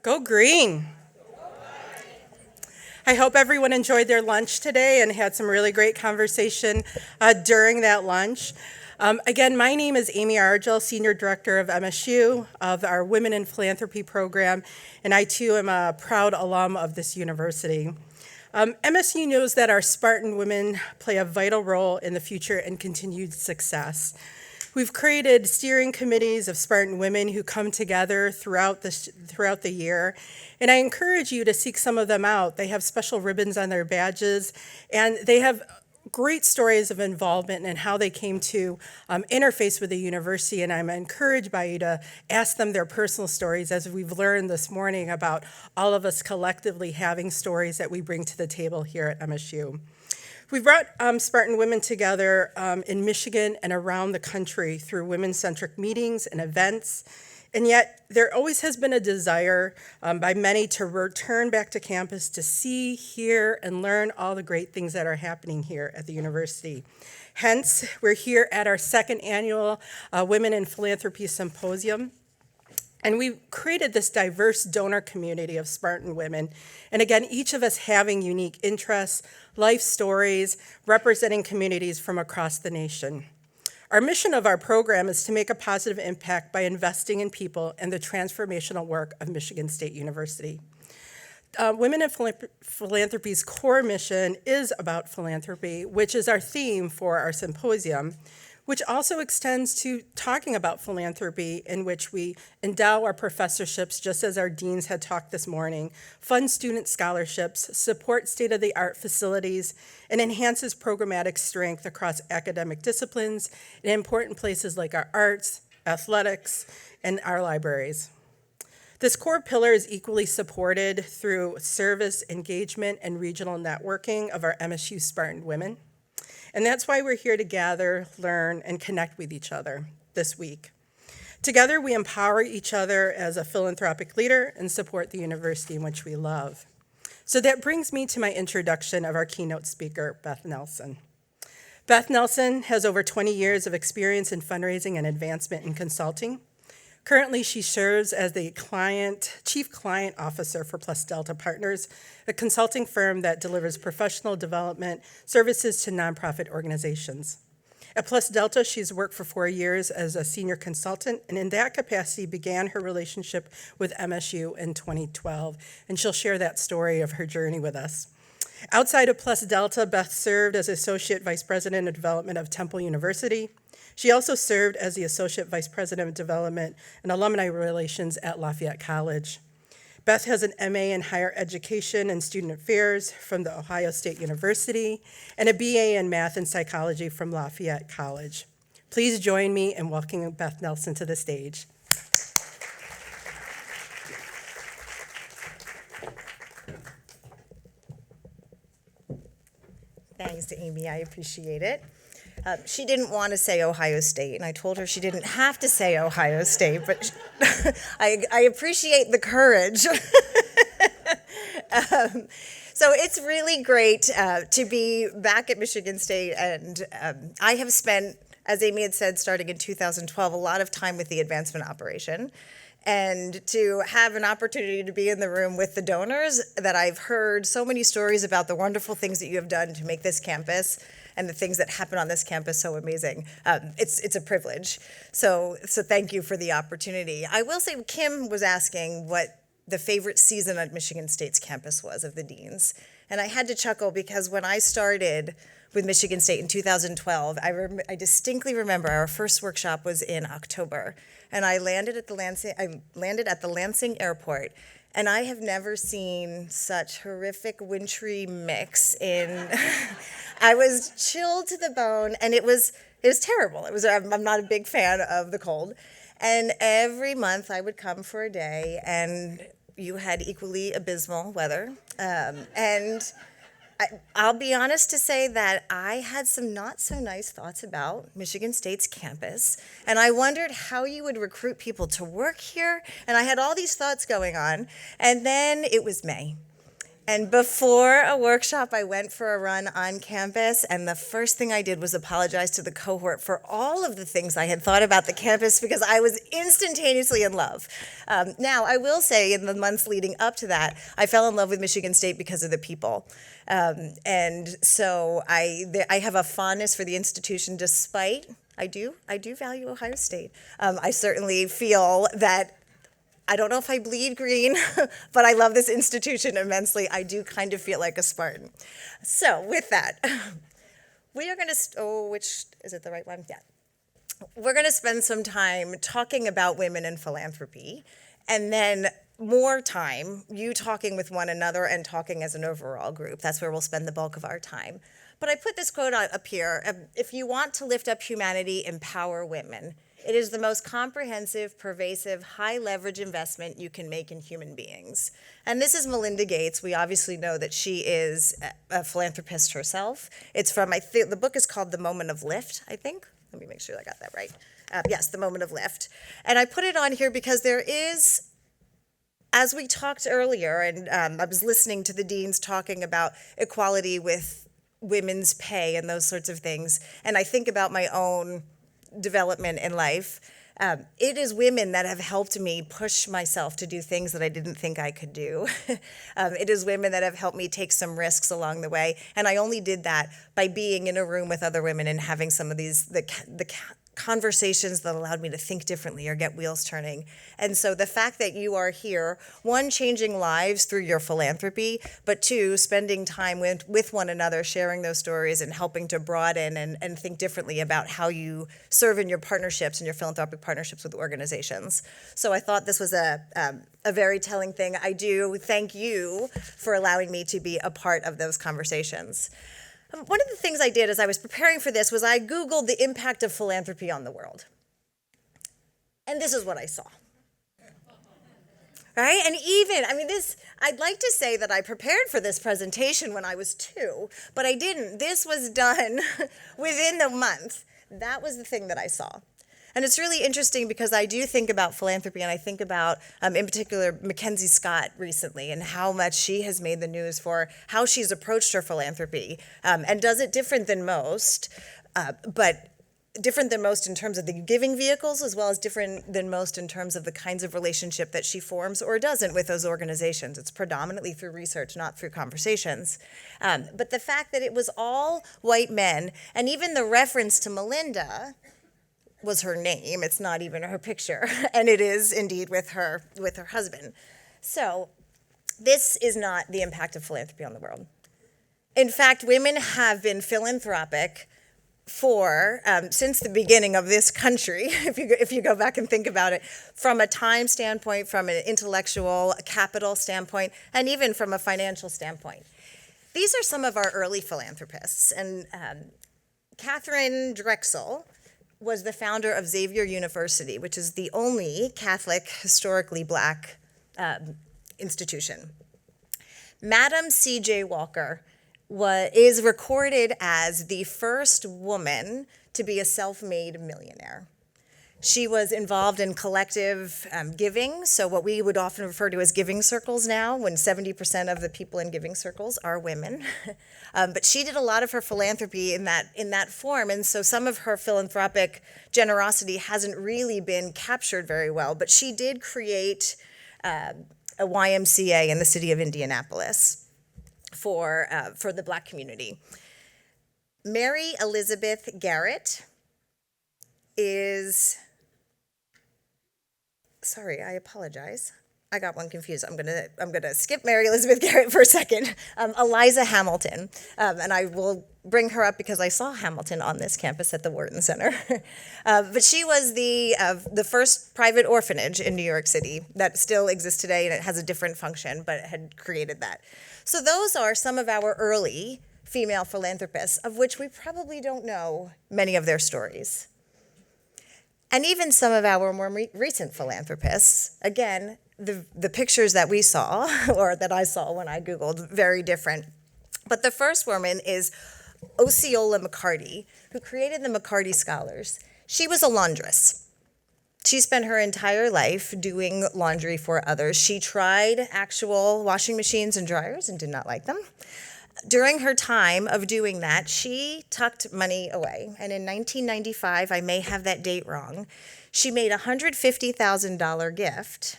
Go green. I hope everyone enjoyed their lunch today and had some really great conversation during that lunch. Again, my name is Amy Argel, Senior Director of MSU of our Women in Philanthropy program, and I too am a proud alum of this university. MSU knows that our Spartan women play a vital role in the future and continued success. We've created steering committees of Spartan women who come together throughout the year, and I encourage you to seek some of them out. They have special ribbons on their badges, and they have great stories of involvement and how they came to interface with the university, and I'm encouraged by you to ask them their personal stories, as we've learned this morning about all of us collectively having stories that we bring to the table here at MSU. We brought Spartan women together in Michigan and around the country through women-centric meetings and events, and yet there always has been a desire by many to return back to campus to see, hear, and learn all the great things that are happening here at the university. Hence, we're here at our second annual Women in Philanthropy Symposium. And we've created this diverse donor community of Spartan women. And again, each of us having unique interests, life stories, representing communities from across the nation. Our mission of our program is to make a positive impact by investing in people and the transformational work of Michigan State University. Women in Philanthropy's core mission is about philanthropy, which is our theme for our symposium, which also extends to talking about philanthropy, in which we endow our professorships, just as our deans had talked this morning, fund student scholarships, support state-of-the-art facilities, and enhances programmatic strength across academic disciplines in important places like our arts, athletics, and our libraries. This core pillar is equally supported through service, engagement, and regional networking of our MSU Spartan women. And that's why we're here to gather, learn, and connect with each other this week. Together, we empower each other as a philanthropic leader and support the university in which we love. So that brings me to my introduction of our keynote speaker, Beth Nelson. Beth Nelson has over 20 years of experience in fundraising and advancement in consulting. Currently, she serves as the Chief Client Officer for Plus Delta Partners, a consulting firm that delivers professional development services to nonprofit organizations. At Plus Delta, she's worked for 4 years as a senior consultant, and in that capacity began her relationship with MSU in 2012, and she'll share that story of her journey with us. Outside of Plus Delta, Beth served as Associate Vice President of Development of Temple University. She also served as the Associate Vice President of Development and Alumni Relations at Lafayette College. Beth has an MA in Higher Education and Student Affairs from The Ohio State University and a BA in Math and Psychology from Lafayette College. Please join me in welcoming Beth Nelson to the stage. Thanks, Amy. I appreciate it. She didn't want to say Ohio State, and I told her she didn't have to say Ohio State, but I appreciate the courage. So it's really great to be back at Michigan State, and I have spent, as Amy had said, starting in 2012, a lot of time with the advancement operation. And to have an opportunity to be in the room with the donors that I've heard so many stories about the wonderful things that you have done to make this campus and the things that happen on this campus so amazing. It's a privilege. So thank you for the opportunity. I will say Kim was asking what the favorite season at Michigan State's campus was of the deans. And I had to chuckle because when I started with Michigan State in 2012, I distinctly remember our first workshop was in October. And I landed at the Lansing Airport, and I have never seen such horrific wintry mix in. I was chilled to the bone, and it was terrible. I'm not a big fan of the cold, and every month I would come for a day, and you had equally abysmal weather, and I'll be honest to say that I had some not so nice thoughts about Michigan State's campus, and I wondered how you would recruit people to work here, and I had all these thoughts going on, and then it was May. And before a workshop, I went for a run on campus, and the first thing I did was apologize to the cohort for all of the things I had thought about the campus because I was instantaneously in love. Now, I will say in the months leading up to that, I fell in love with Michigan State because of the people. And so I have a fondness for the institution despite, I do value Ohio State. I certainly feel that I don't know if I bleed green, but I love this institution immensely. I do kind of feel like a Spartan. So with that, we are going to, is it the right one? Yeah. We're going to spend some time talking about women in philanthropy, and then more time, you talking with one another and talking as an overall group. That's where we'll spend the bulk of our time. But I put this quote up here, if you want to lift up humanity, empower women. It is the most comprehensive, pervasive, high-leverage investment you can make in human beings. And this is Melinda Gates. We obviously know that she is a philanthropist herself. It's from, the book is called The Moment of Lift, I think. Let me make sure I got that right. Yes, The Moment of Lift. And I put it on here because there is, as we talked earlier, and I was listening to the deans talking about equality with women's pay and those sorts of things, and I think about my own development in life. It is women that have helped me push myself to do things that I didn't think I could do. It is women that have helped me take some risks along the way, and I only did that by being in a room with other women and having some of the conversations that allowed me to think differently or get wheels turning. And so the fact that you are here, one, changing lives through your philanthropy, but two, spending time with one another, sharing those stories and helping to broaden and think differently about how you serve in your partnerships and your philanthropic partnerships with organizations. So I thought this was a very telling thing. I do thank you for allowing me to be a part of those conversations. One of the things I did as I was preparing for this was I Googled the impact of philanthropy on the world. And this is what I saw. Right? And even, I'd like to say that I prepared for this presentation when I was 2, but I didn't. This was done within the month. That was the thing that I saw. And it's really interesting because I do think about philanthropy, and I think about, in particular, Mackenzie Scott recently and how much she has made the news for how she's approached her philanthropy and does it different than most, but different than most in terms of the giving vehicles as well as different than most in terms of the kinds of relationship that she forms or doesn't with those organizations. It's predominantly through research, not through conversations. But the fact that it was all white men, and even the reference to Melinda was her name. It's not even her picture, and it is indeed with her husband. So this is not the impact of philanthropy on the world. In fact, women have been philanthropic for since the beginning of this country, if you go back and think about it, from a time standpoint, from an intellectual, capital standpoint, and even from a financial standpoint. These are some of our early philanthropists, and Catherine Drexel was the founder of Xavier University, which is the only Catholic, historically black institution. Madam C.J. Walker is recorded as the first woman to be a self-made millionaire. She was involved in collective giving, so what we would often refer to as giving circles now, when 70% of the people in giving circles are women. But she did a lot of her philanthropy in that form, and so some of her philanthropic generosity hasn't really been captured very well, but she did create a YMCA in the city of Indianapolis for the black community. Mary Elizabeth Garrett is... Sorry, I apologize. I got one confused. I'm gonna skip Mary Elizabeth Garrett for a second. Eliza Hamilton, and I will bring her up because I saw Hamilton on this campus at the Wharton Center. But she was the first private orphanage in New York City that still exists today, and it has a different function, but it had created that. So those are some of our early female philanthropists, of which we probably don't know many of their stories. And even some of our more recent philanthropists, again, the pictures that we saw, or that I saw when I Googled, very different. But the first woman is Osceola McCarty, who created the McCarty Scholars. She was a laundress. She spent her entire life doing laundry for others. She tried actual washing machines and dryers and did not like them. During her time of doing that, she tucked money away. And in 1995, I may have that date wrong, she made a $150,000 gift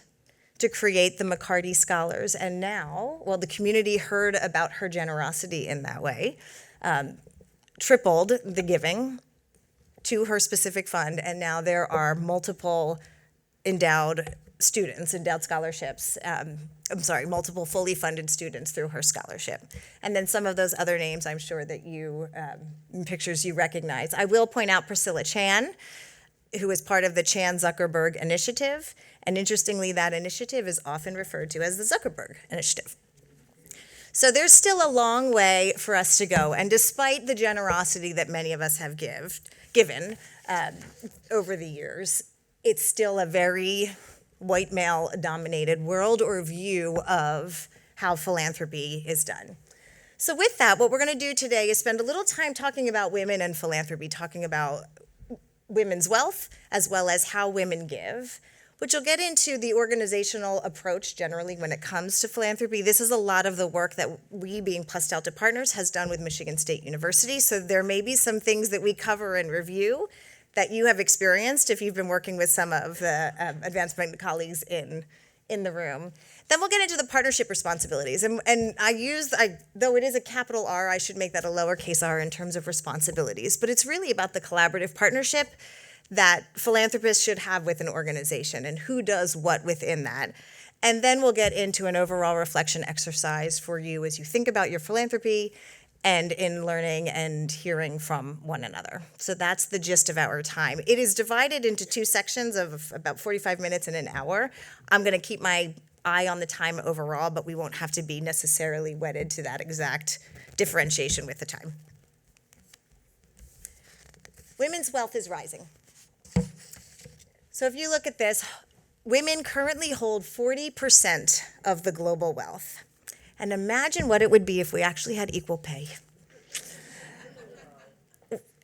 to create the McCarty Scholars. And now, well, the community heard about her generosity in that way, tripled the giving to her specific fund, and now there are multiple endowed scholarships. Multiple fully funded students through her scholarship. And then some of those other names I'm sure that you, in pictures you recognize. I will point out Priscilla Chan, who is part of the Chan Zuckerberg Initiative. And interestingly, that initiative is often referred to as the Zuckerberg Initiative. So there's still a long way for us to go. And despite the generosity that many of us have given over the years, it's still a very white male dominated world or view of how philanthropy is done. So with that, what we're going to do today is spend a little time talking about women and philanthropy, talking about women's wealth as well as how women give, which will get into the organizational approach generally when it comes to philanthropy. This is a lot of the work that we, being Plus Delta Partners, has done with Michigan State University. So there may be some things that we cover and review that you have experienced if you've been working with some of the advancement colleagues in the room. Then we'll get into the partnership responsibilities. And though it is a capital R, I should make that a lowercase r in terms of responsibilities. But it's really about the collaborative partnership that philanthropists should have with an organization and who does what within that. And then we'll get into an overall reflection exercise for you as you think about your philanthropy and in learning and hearing from one another. So that's the gist of our time. It is divided into two sections of about 45 minutes and an hour. I'm going to keep my eye on the time overall, but we won't have to be necessarily wedded to that exact differentiation with the time. Women's wealth is rising. So if you look at this, women currently hold 40% of the global wealth. And imagine what it would be if we actually had equal pay.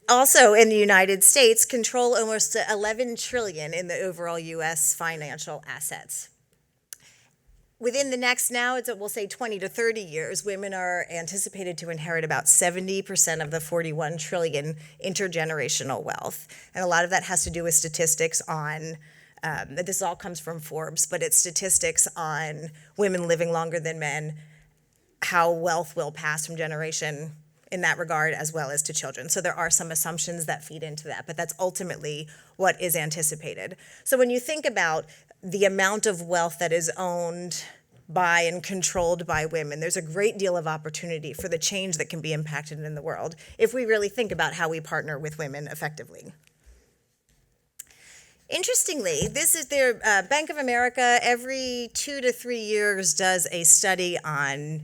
Also in the United States, control almost 11 trillion in the overall US financial assets. Within the next, we'll say 20 to 30 years, women are anticipated to inherit about 70% of the 41 trillion intergenerational wealth. And a lot of that has to do with statistics on, this all comes from Forbes, but it's statistics on women living longer than men, how wealth will pass from generation in that regard, as well as to children. So there are some assumptions that feed into that, but that's ultimately what is anticipated. So when you think about the amount of wealth that is owned by and controlled by women, there's a great deal of opportunity for the change that can be impacted in the world if we really think about how we partner with women effectively. Interestingly, this is their Bank of America every 2 to 3 years does a study on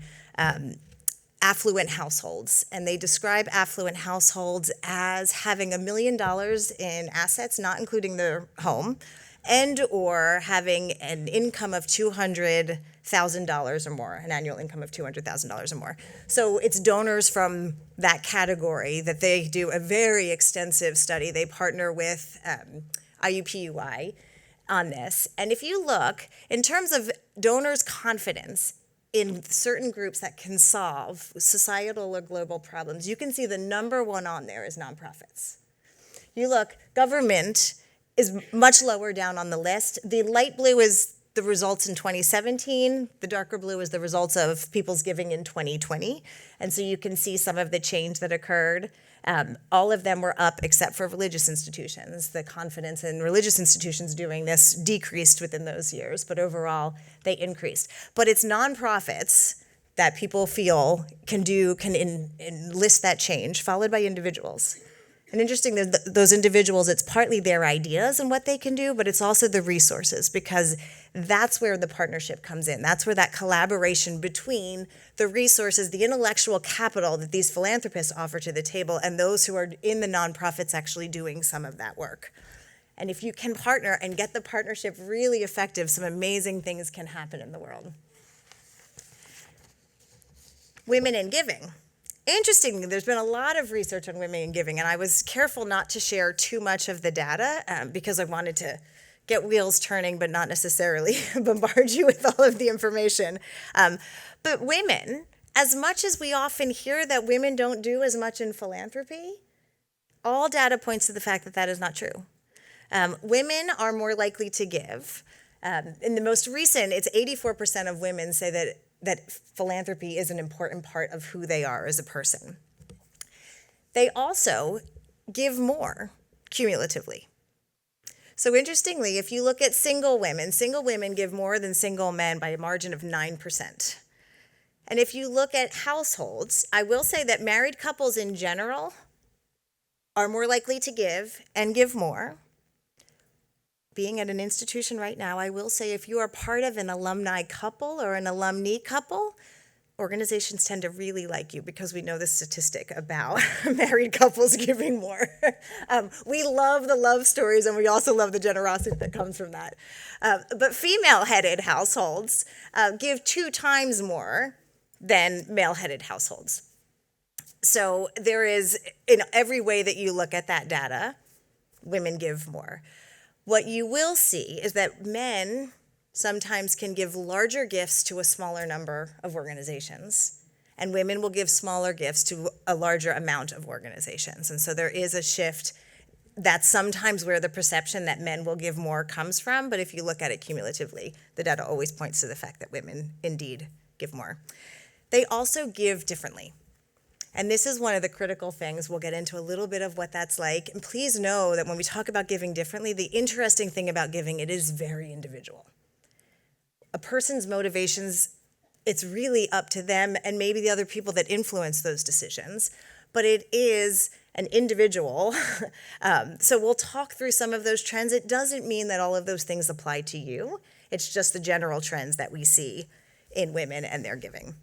affluent households, and they describe affluent households as having $1 million in assets, not including their home, and or having an income of $200,000 or more, an annual income of $200,000 or more. So it's donors from that category that they do a very extensive study. They partner with IUPUI on this. And if you look, in terms of donors' confidence in certain groups that can solve societal or global problems, you can see the number one on there is nonprofits. You look, government is much lower down on the list. The light blue is the results in 2017. The darker blue is the results of people's giving in 2020. And so you can see some of the change that occurred. All of them were up except for religious institutions. The confidence in religious institutions doing this decreased within those years, but overall they increased. But it's nonprofits that people feel can enlist that change, followed by individuals. And interesting, those individuals, it's partly their ideas and what they can do, but it's also the resources, because that's where the partnership comes in. That's where that collaboration between the resources, the intellectual capital that these philanthropists offer to the table, and those who are in the nonprofits actually doing some of that work. And if you can partner and get the partnership really effective, some amazing things can happen in the world. Women in giving. Interestingly, there's been a lot of research on women in giving, and I was careful not to share too much of the data because I wanted to get wheels turning, but not necessarily bombard you with all of the information. But women, as much as we often hear that women don't do as much in philanthropy, all data points to the fact that that is not true. Women are more likely to give. In the most recent, it's 84% of women say that philanthropy is an important part of who they are as a person. They also give more cumulatively. So interestingly, if you look at single women give more than single men by a margin of 9%. And if you look at households, I will say that married couples in general are more likely to give and give more. Being at an institution right now, I will say if you are part of an alumni couple or an alumni couple, organizations tend to really like you because we know the statistic about married couples giving more. We love the love stories, and we also love the generosity that comes from that. But female-headed households give 2 times more than male-headed households. So there is, in every way that you look at that data, women give more. What you will see is that men sometimes can give larger gifts to a smaller number of organizations, and women will give smaller gifts to a larger amount of organizations. And so there is a shift. That's sometimes where the perception that men will give more comes from, but if you look at it cumulatively, the data always points to the fact that women indeed give more. They also give differently. And this is one of the critical things. We'll get into a little bit of what that's like. And please know that when we talk about giving differently, the interesting thing about giving, it is very individual. A person's motivations, it's really up to them and maybe the other people that influence those decisions, but it is an individual. So we'll talk through some of those trends. It doesn't mean that all of those things apply to you. It's just the general trends that we see in women and their giving.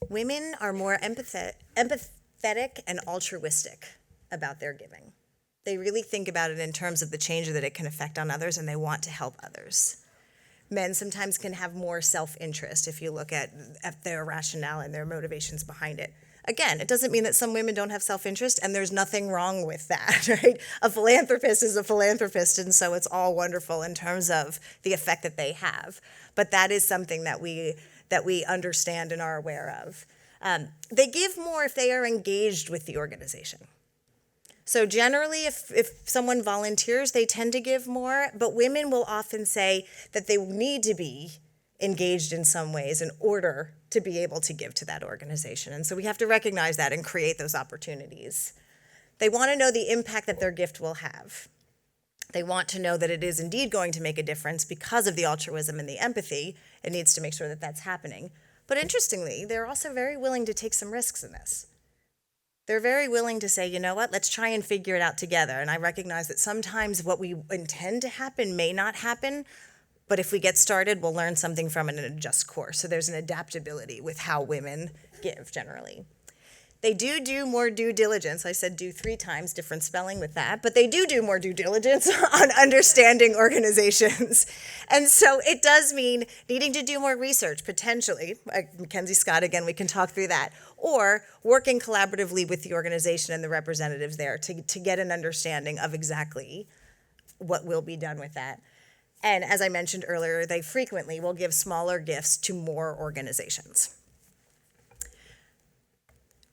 Women are more empathetic and altruistic about their giving. They really think about it in terms of the change that it can affect on others, and they want to help others. Men sometimes can have more self-interest if you look at their rationale and their motivations behind it. Again, it doesn't mean that some women don't have self-interest, and there's nothing wrong with that, right? A philanthropist is a philanthropist, and so it's all wonderful in terms of the effect that they have. But that is something that we understand and are aware of. They give more if they are engaged with the organization. So generally, if someone volunteers, they tend to give more, but women will often say that they need to be engaged in some ways in order to be able to give to that organization. And so we have to recognize that and create those opportunities. They want to know the impact that their gift will have. They want to know that it is indeed going to make a difference because of the altruism and the empathy. It needs to make sure that that's happening. But interestingly, they're also very willing to take some risks in this. They're very willing to say, you know what, let's try and figure it out together. And I recognize that sometimes what we intend to happen may not happen, but if we get started, we'll learn something from it and adjust course. So there's an adaptability with how women give generally. They do more due diligence. I said do 3 times, different spelling with that, but they do more due diligence on understanding organizations. And so it does mean needing to do more research, potentially. Mackenzie Scott, again, we can talk through that. Or working collaboratively with the organization and the representatives there to get an understanding of exactly what will be done with that. And as I mentioned earlier, they frequently will give smaller gifts to more organizations.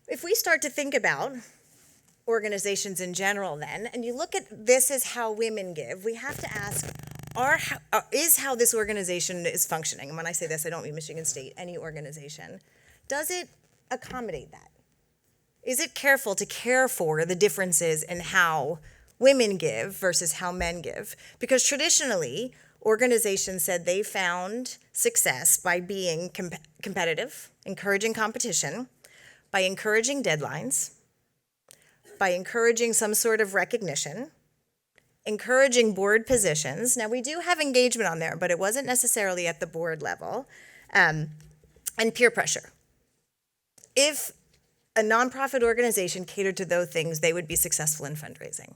If we start to think about organizations in general then, and you look at this as how women give, we have to ask, is how this organization is functioning, and when I say this, I don't mean Michigan State, any organization, does it accommodate that? Is it careful to care for the differences in how women give versus how men give? Because traditionally, organizations said they found success by being competitive, encouraging competition, by encouraging deadlines, by encouraging some sort of recognition, encouraging board positions. Now, we do have engagement on there, but it wasn't necessarily at the board level, and peer pressure. If a nonprofit organization catered to those things, they would be successful in fundraising.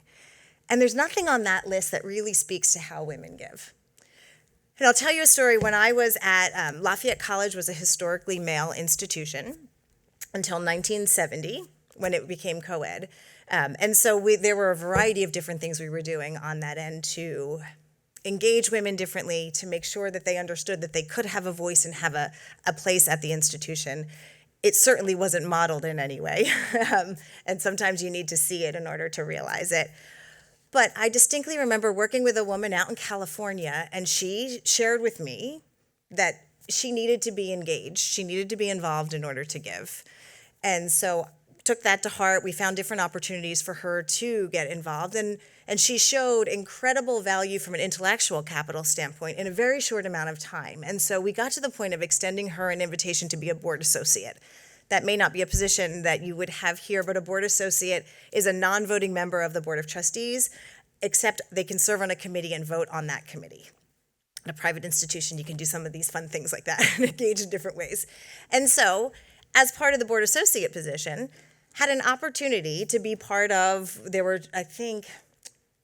And there's nothing on that list that really speaks to how women give. And I'll tell you a story. When I was at Lafayette College, was a historically male institution until 1970, when it became co-ed. And so there were a variety of different things we were doing on that end to engage women differently, to make sure that they understood that they could have a voice and have a place at the institution. It certainly wasn't modeled in any way. And sometimes you need to see it in order to realize it. But I distinctly remember working with a woman out in California, and she shared with me that she needed to be engaged. She needed to be involved in order to give. And so took that to heart. We found different opportunities for her to get involved. And she showed incredible value from an intellectual capital standpoint in a very short amount of time. And so we got to the point of extending her an invitation to be a board associate. That may not be a position that you would have here, but a board associate is a non-voting member of the Board of Trustees, except they can serve on a committee and vote on that committee. In a private institution, you can do some of these fun things like that and engage in different ways. And so, as part of the board associate position, had an opportunity to be part of, there were, I think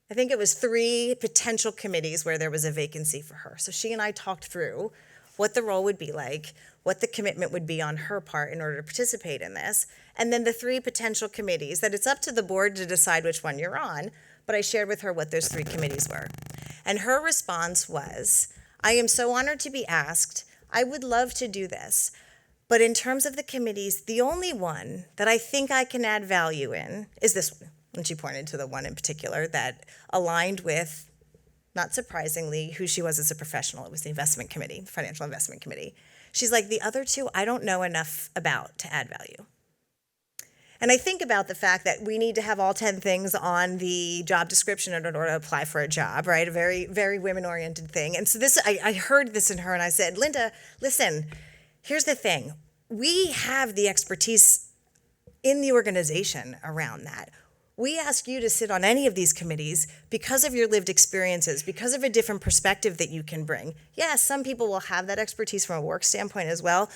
it was 3 potential committees where there was a vacancy for her. So she and I talked through what the role would be like, what the commitment would be on her part in order to participate in this, and then the 3 potential committees that it's up to the board to decide which one you're on, but I shared with her what those 3 committees were. And her response was, I am so honored to be asked. I would love to do this. But in terms of the committees, the only one that I think I can add value in is this one. And she pointed to the one in particular that aligned with, not surprisingly, who she was as a professional. It was the investment committee, financial investment committee. She's like, the other 2, I don't know enough about to add value. And I think about the fact that we need to have all 10 things on the job description in order to apply for a job, right? A very, very women-oriented thing. And so I heard this in her, and I said, Linda, listen, here's the thing. We have the expertise in the organization around that. We ask you to sit on any of these committees because of your lived experiences, because of a different perspective that you can bring. Yes, some people will have that expertise from a work standpoint as well,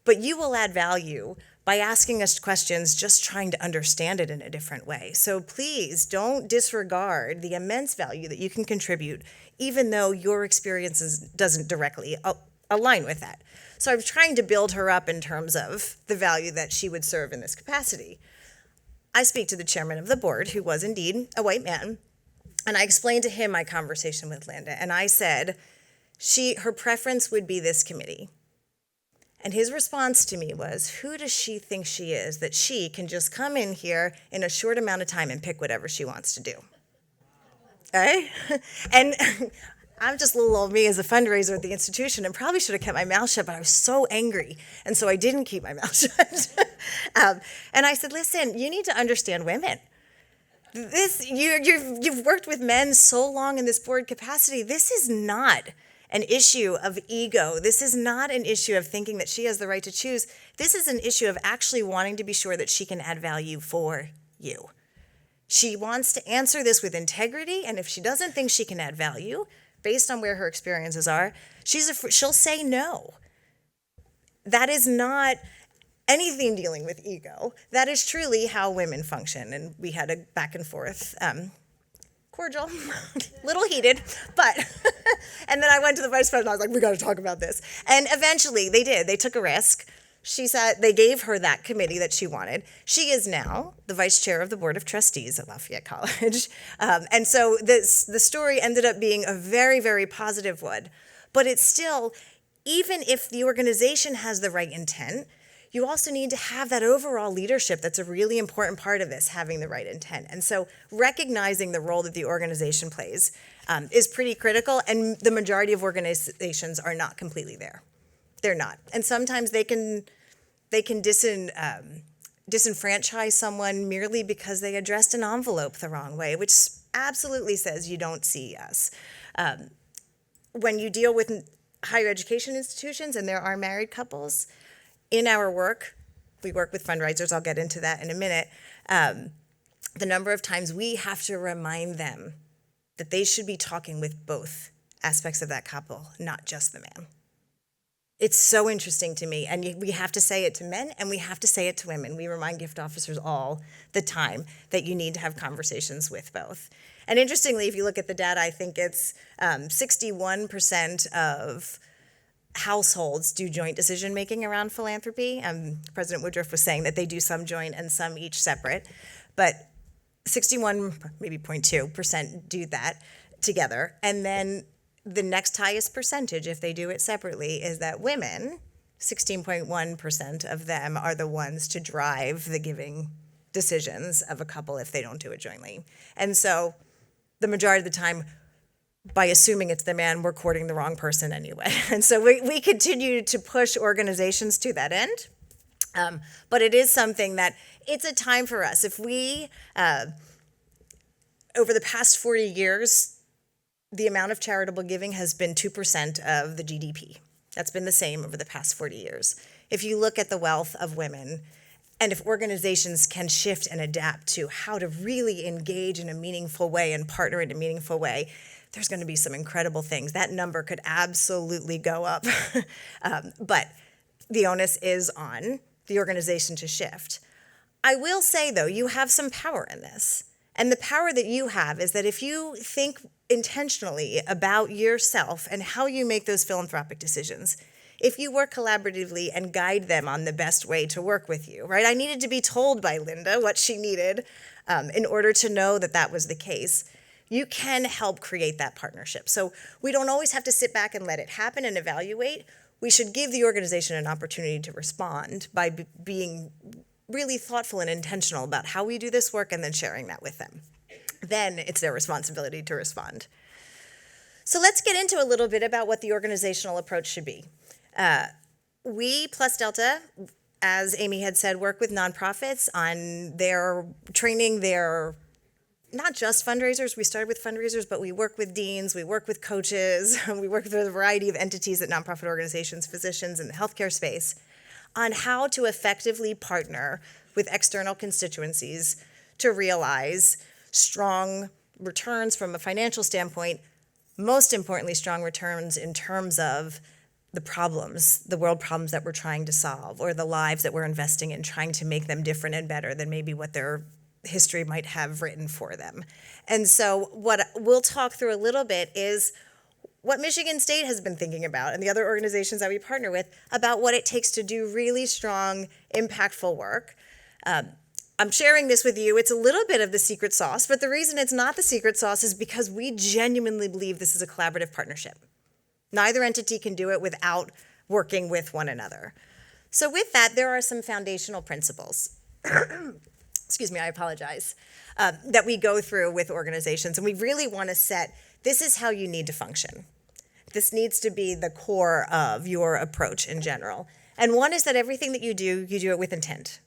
but you will add value by asking us questions, just trying to understand it in a different way. So please don't disregard the immense value that you can contribute, even though your experiences doesn't directly align with that. So I'm trying to build her up in terms of the value that she would serve in this capacity. I speak to the chairman of the board, who was indeed a white man, and I explained to him my conversation with Linda, and I said her preference would be this committee. And his response to me was, who does she think she is that she can just come in here in a short amount of time and pick whatever she wants to do? Okay? And I'm just little old me as a fundraiser at the institution and probably should have kept my mouth shut, but I was so angry. And so I didn't keep my mouth shut. And I said, listen, you need to understand women. You've worked with men so long in this board capacity. This is not an issue of ego. This is not an issue of thinking that she has the right to choose. This is an issue of actually wanting to be sure that she can add value for you. She wants to answer this with integrity, and if she doesn't think she can add value, based on where her experiences are, she'll say no. That is not anything dealing with ego. That is truly how women function, and we had a back and forth cordial, little heated, but, and then I went to the vice president, I was like, we got to talk about this. And eventually they did. They took a risk. They gave her that committee that she wanted. She is now the vice chair of the Board of Trustees at Lafayette College. And so the story ended up being a very, very positive one. But it's still, even if the organization has the right intent, you also need to have that overall leadership that's a really important part of this, having the right intent. And so recognizing the role that the organization plays is pretty critical, and the majority of organizations are not completely there. They're not. And sometimes they can disenfranchise someone merely because they addressed an envelope the wrong way, which absolutely says you don't see us. When you deal with higher education institutions and there are married couples, in our work, we work with fundraisers, I'll get into that in a minute, the number of times we have to remind them that they should be talking with both aspects of that couple, not just the man. It's so interesting to me, and we have to say it to men and we have to say it to women. We remind gift officers all the time that you need to have conversations with both. And interestingly, if you look at the data, I think it's 61% of households do joint decision-making around philanthropy. President Woodruff was saying that they do some joint and some each separate. But 61, maybe 0.2% do that together. And then the next highest percentage, if they do it separately, is that women, 16.1% of them are the ones to drive the giving decisions of a couple if they don't do it jointly. And so the majority of the time, by assuming it's the man, we're courting the wrong person anyway. And so we continue to push organizations to that end. But it is something that it's a time for us. If we, over the past 40 years, the amount of charitable giving has been 2% of the GDP. That's been the same over the past 40 years. If you look at the wealth of women, and if organizations can shift and adapt to how to really engage in a meaningful way and partner in a meaningful way, there's going to be some incredible things. That number could absolutely go up. But the onus is on the organization to shift. I will say, though, you have some power in this. And the power that you have is that if you think intentionally about yourself and how you make those philanthropic decisions, if you work collaboratively and guide them on the best way to work with you, right? I needed to be told by Linda what she needed in order to know that that was the case. You can help create that partnership. So we don't always have to sit back and let it happen and evaluate. We should give the organization an opportunity to respond by being really thoughtful and intentional about how we do this work and then sharing that with them. Then it's their responsibility to respond. So let's get into a little bit about what the organizational approach should be. We, plus Delta, as Amy had said, work with nonprofits on their training, their not just fundraisers. We started with fundraisers, but we work with deans, we work with coaches, we work with a variety of entities at nonprofit organizations, physicians in the healthcare space, on how to effectively partner with external constituencies to realize strong returns from a financial standpoint, most importantly, strong returns in terms of the problems, the world problems that we're trying to solve, or the lives that we're investing in, trying to make them different and better than maybe what their history might have written for them. And so what we'll talk through a little bit is what Michigan State has been thinking about and the other organizations that we partner with about what it takes to do really strong, impactful work. I'm sharing this with you. It's a little bit of the secret sauce, but the reason it's not the secret sauce is because we genuinely believe this is a collaborative partnership. Neither entity can do it without working with one another. So with that, there are some foundational principles. Excuse me, I apologize, that we go through with organizations. And we really want to set, this is how you need to function. This needs to be the core of your approach in general. And one is that everything that you do it with intent.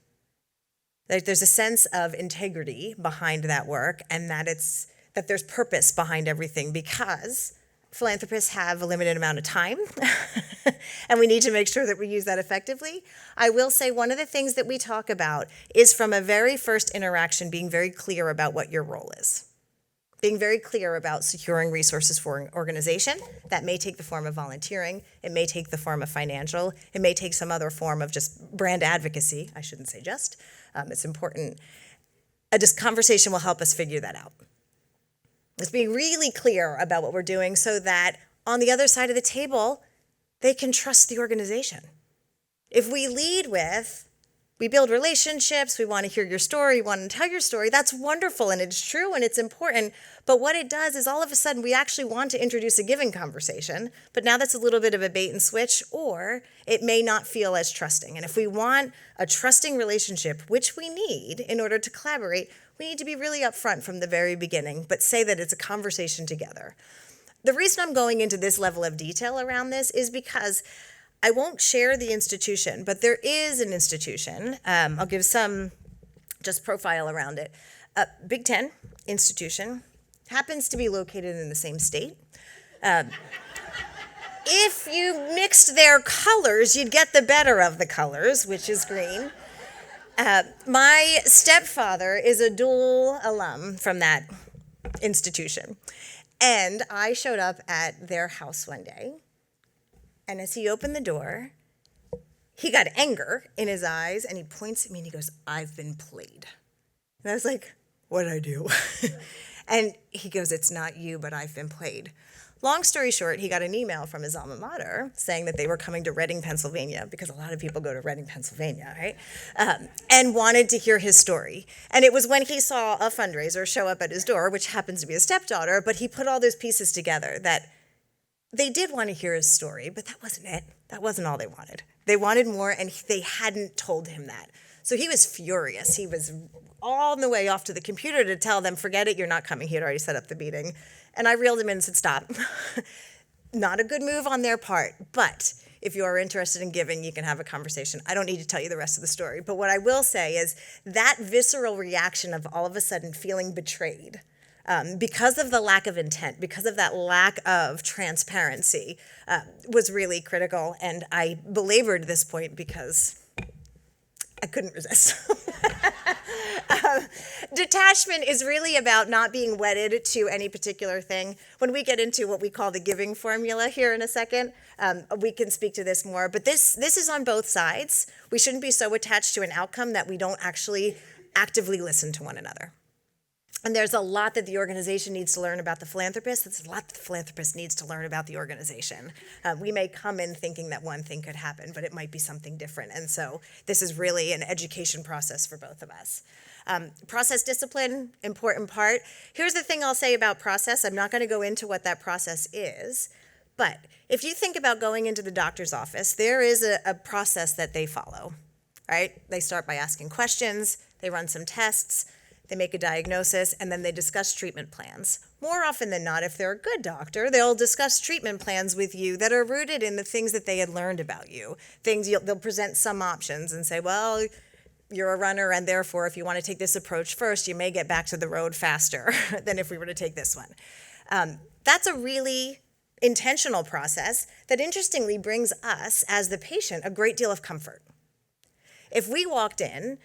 There's a sense of integrity behind that work, and that there's purpose behind everything, because philanthropists have a limited amount of time, and we need to make sure that we use that effectively. I will say one of the things that we talk about is from a very first interaction being very clear about what your role is. Being very clear about securing resources for an organization. That may take the form of volunteering. It may take the form of financial. It may take some other form of just brand advocacy. I shouldn't say just. It's important. A conversation will help us figure that out. Let's be really clear about what we're doing so that on the other side of the table, they can trust the organization. If we lead with, we build relationships, we want to hear your story, we want to tell your story, that's wonderful and it's true and it's important. But what it does is all of a sudden we actually want to introduce a giving conversation, but now that's a little bit of a bait and switch, or it may not feel as trusting. And if we want a trusting relationship, which we need in order to collaborate, we need to be really upfront from the very beginning, but say that it's a conversation together. The reason I'm going into this level of detail around this is because I won't share the institution, but there is an institution. I'll give some just profile around it. Big Ten institution, happens to be located in the same state. If you mixed their colors, you'd get the better of the colors, which is green. My stepfather is a dual alum from that institution. And I showed up at their house one day, and as he opened the door, he got anger in his eyes, and he points at me and he goes, "I've been played." And I was like, "What'd I do?" And he goes, "It's not you, but I've been played." Long story short, he got an email from his alma mater saying that they were coming to Reading, Pennsylvania, because a lot of people go to Reading, Pennsylvania, right? And wanted to hear his story. And it was when he saw a fundraiser show up at his door, which happens to be his stepdaughter, but he put all those pieces together that they did want to hear his story, but that wasn't it. That wasn't all they wanted. They wanted more, and they hadn't told him that. So he was furious. He was all the way off to the computer to tell them, forget it, you're not coming. He had already set up the meeting. And I reeled him in and said, stop. Not a good move on their part, but if you are interested in giving, you can have a conversation. I don't need to tell you the rest of the story, but what I will say is that visceral reaction of all of a sudden feeling betrayed because of the lack of intent, because of that lack of transparency, was really critical. And I belabored this point because I couldn't resist. Detachment is really about not being wedded to any particular thing. When we get into what we call the giving formula here in a second, we can speak to this more. But this is on both sides. We shouldn't be so attached to an outcome that we don't actually actively listen to one another. And there's a lot that the organization needs to learn about the philanthropist. There's a lot that the philanthropist needs to learn about the organization. We may come in thinking that one thing could happen, but it might be something different. And so this is really an education process for both of us. Process discipline, important part. Here's the thing I'll say about process. I'm not going to go into what that process is, but if you think about going into the doctor's office, there is a process that they follow, right? They start by asking questions, they run some tests, they make a diagnosis, and then they discuss treatment plans. More often than not, if they're a good doctor, they'll discuss treatment plans with you that are rooted in the things that they had learned about you. They'll present some options and say, well, you're a runner, and therefore, if you want to take this approach first, you may get back to the road faster than if we were to take this one. That's a really intentional process that interestingly brings us, as the patient, a great deal of comfort. If we walked in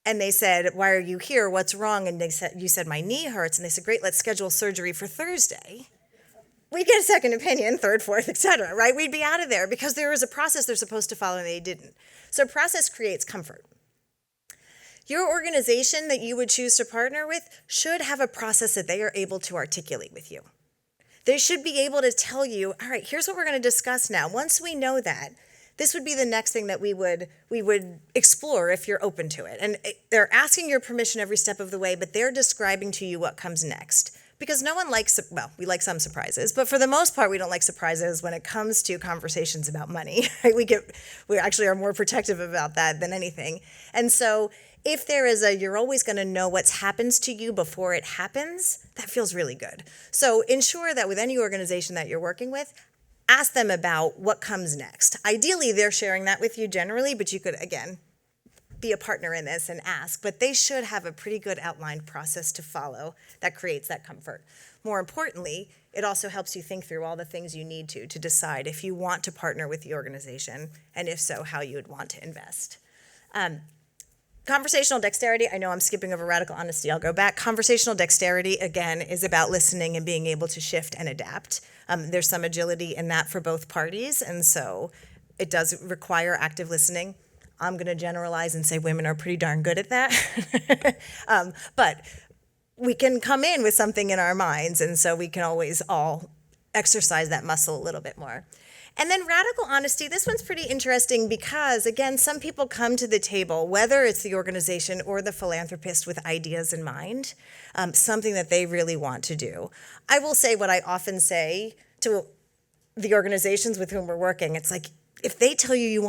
and they said, why are you here? What's wrong? And you said, my knee hurts. And they said, great, let's schedule surgery for Thursday. We'd get a second opinion, third, fourth, et cetera, right? We'd be out of there because there was a process they're supposed to follow and they didn't. So process creates comfort. Your organization that you would choose to partner with should have a process that they are able to articulate with you. They should be able to tell you, all right, here's what we're going to discuss now. Once we know that, this would be the next thing that we would explore if you're open to it. And they're asking your permission every step of the way, but they're describing to you what comes next. Because no one likes, well, we like some surprises, but for the most part, we don't like surprises when it comes to conversations about money. Right? We actually are more protective about that than anything. And so if there is you're always going to know what happens to you before it happens, that feels really good. So ensure that with any organization that you're working with, ask them about what comes next. Ideally, they're sharing that with you generally, but you could, again, be a partner in this and ask. But they should have a pretty good outlined process to follow that creates that comfort. More importantly, it also helps you think through all the things you need to decide if you want to partner with the organization, and if so, how you would want to invest. Conversational dexterity, I know I'm skipping over radical honesty, I'll go back. Conversational dexterity, again, is about listening and being able to shift and adapt. There's some agility in that for both parties, and so it does require active listening. I'm going to generalize and say women are pretty darn good at that. But we can come in with something in our minds, and so we can always all exercise that muscle a little bit more. And then radical honesty, this one's pretty interesting because, again, some people come to the table, whether it's the organization or the philanthropist, with ideas in mind, something that they really want to do. I will say what I often say to the organizations with whom we're working. It's like, if they tell you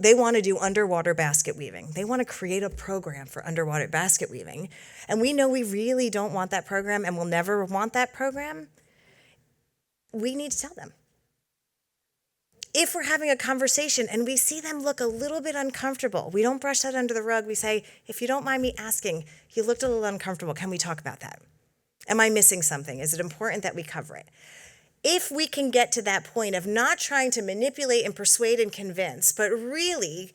they want to do underwater basket weaving, they want to create a program for underwater basket weaving, and we know we really don't want that program and will never want that program, we need to tell them. If we're having a conversation and we see them look a little bit uncomfortable, we don't brush that under the rug. We say, if you don't mind me asking, you looked a little uncomfortable. Can we talk about that? Am I missing something? Is it important that we cover it? If we can get to that point of not trying to manipulate and persuade and convince, but really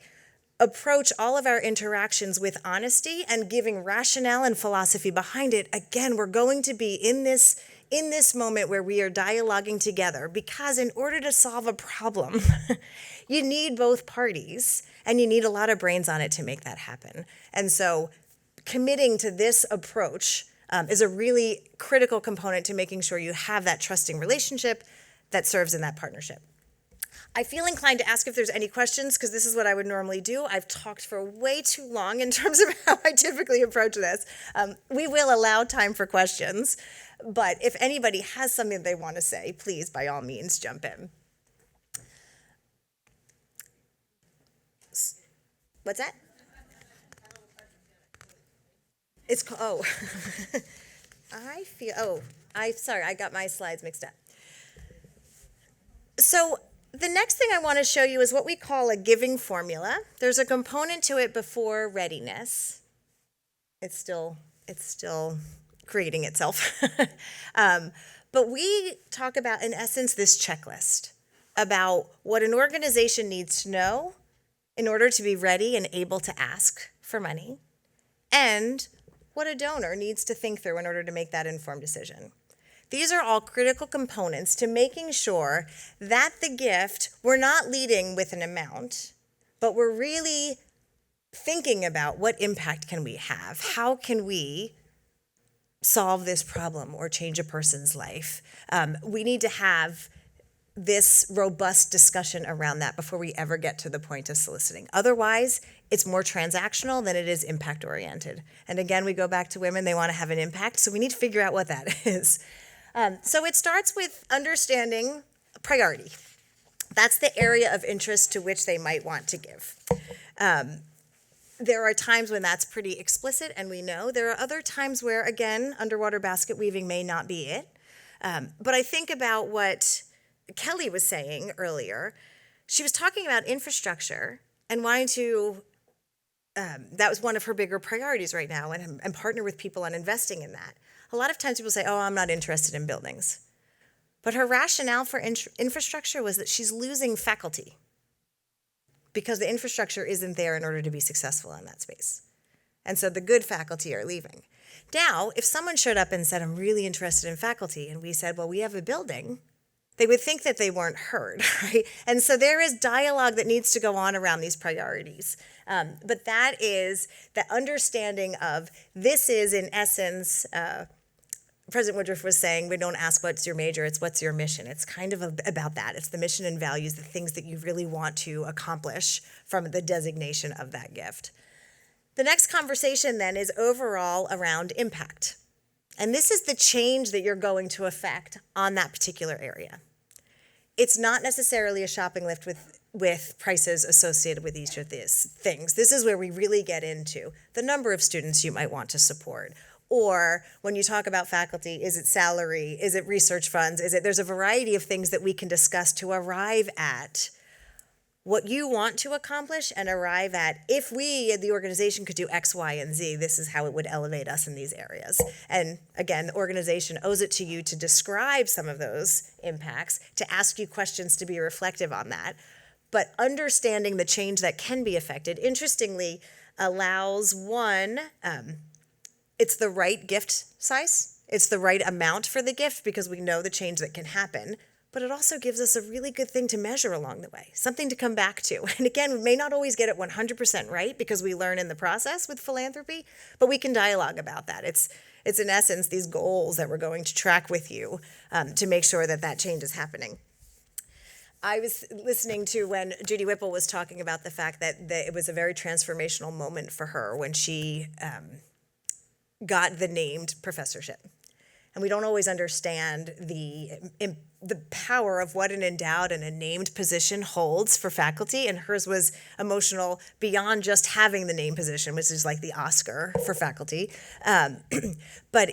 approach all of our interactions with honesty and giving rationale and philosophy behind it, again, we're going to be in this moment where we are dialoguing together, because in order to solve a problem, you need both parties and you need a lot of brains on it to make that happen. And so committing to this approach is a really critical component to making sure you have that trusting relationship that serves in that partnership. I feel inclined to ask if there's any questions, because this is what I would normally do. I've talked for way too long in terms of how I typically approach this. We will allow time for questions, but if anybody has something they want to say, please, by all means, jump in. What's that? It's, oh. Sorry, I got my slides mixed up. So the next thing I want to show you is what we call a giving formula. There's a component to it before readiness. It's still creating itself. But we talk about, in essence, this checklist about what an organization needs to know in order to be ready and able to ask for money, and what a donor needs to think through in order to make that informed decision. These are all critical components to making sure that the gift, we're not leading with an amount, but we're really thinking about what impact can we have? How can we solve this problem or change a person's life? We need to have this robust discussion around that before we ever get to the point of soliciting. Otherwise, it's more transactional than it is impact-oriented. And again, we go back to women, they want to have an impact, so we need to figure out what that is. So it starts with understanding priority. That's the area of interest to which they might want to give. There are times when that's pretty explicit, and we know. There are other times where, again, underwater basket weaving may not be it. But I think about what Kelly was saying earlier. She was talking about infrastructure and wanting to, that was one of her bigger priorities right now, and partner with people on investing in that. A lot of times people say, oh, I'm not interested in buildings. But her rationale for infrastructure was that she's losing faculty because the infrastructure isn't there in order to be successful in that space. And so the good faculty are leaving. Now, if someone showed up and said, I'm really interested in faculty, and we said, well, we have a building, they would think that they weren't heard, right? And so there is dialogue that needs to go on around these priorities. But that is the understanding of this is, in essence, President Woodruff was saying, we don't ask what's your major, it's what's your mission. It's kind of about that. It's the mission and values, the things that you really want to accomplish from the designation of that gift. The next conversation then is overall around impact. And this is the change that you're going to affect on that particular area. It's not necessarily a shopping list with prices associated with each of these things. This is where we really get into the number of students you might want to support. Or when you talk about faculty, is it salary? Is it research funds? There's a variety of things that we can discuss to arrive at what you want to accomplish and arrive at, if we, the organization, could do X, Y, and Z, this is how it would elevate us in these areas. And again, the organization owes it to you to describe some of those impacts, to ask you questions to be reflective on that. But understanding the change that can be affected, interestingly, allows one, it's the right gift size, it's the right amount for the gift because we know the change that can happen, but it also gives us a really good thing to measure along the way, something to come back to. And again, we may not always get it 100% right because we learn in the process with philanthropy, but we can dialogue about that. It's in essence these goals that we're going to track with you to make sure that that change is happening. I was listening to when Judy Whipple was talking about the fact that it was a very transformational moment for her when she got the named professorship. And we don't always understand the power of what an endowed and a named position holds for faculty, and hers was emotional beyond just having the named position, which is like the Oscar for faculty. But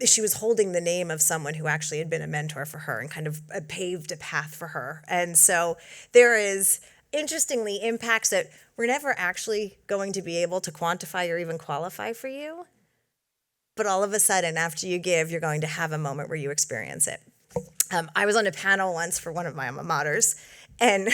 she was holding the name of someone who actually had been a mentor for her and kind of paved a path for her. And so there is, interestingly, impacts that we're never actually going to be able to quantify or even qualify for you. But all of a sudden, after you give, you're going to have a moment where you experience it. I was on a panel once for one of my alma maters, and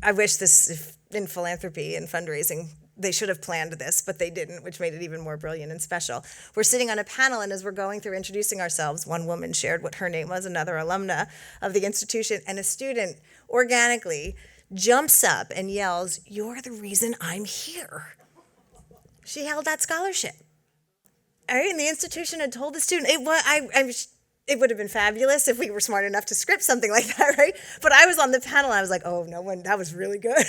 I wish this, in philanthropy and fundraising, they should have planned this, but they didn't, which made it even more brilliant and special. We're sitting on a panel, and as we're going through introducing ourselves, one woman shared what her name was, another alumna of the institution, and a student organically jumps up and yells, "You're the reason I'm here." she held that scholarship. All right, and the institution had told the student, it would have been fabulous if we were smart enough to script something like that, right? But I was on the panel, and I was like, oh, no one, that was really good.